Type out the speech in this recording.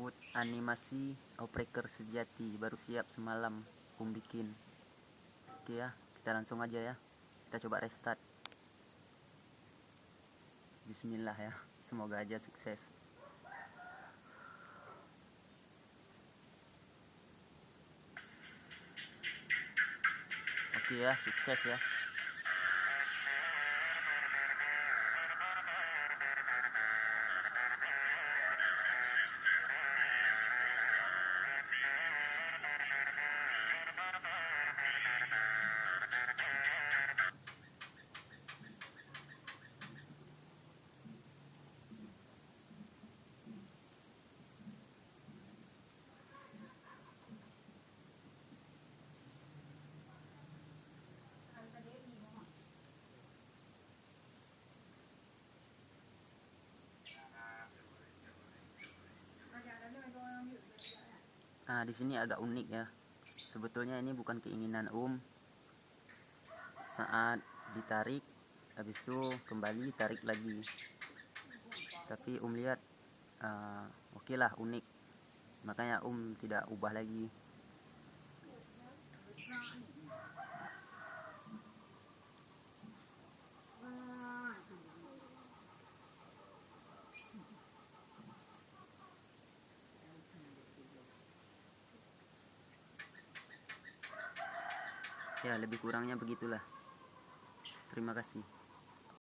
tersebut animasi Outbreaker sejati, baru siap semalam bikin. Oke ya, kita langsung aja ya, kita coba restart. Bismillah ya, semoga aja sukses. Oke ya, sukses ya. Nah, di sini agak unik ya. Sebetulnya ini bukan keinginan saat ditarik, habis itu kembali tarik lagi. Tapi lihat, oke lah, unik. Makanya tidak ubah lagi. Ya, lebih kurangnya begitulah. Terima kasih.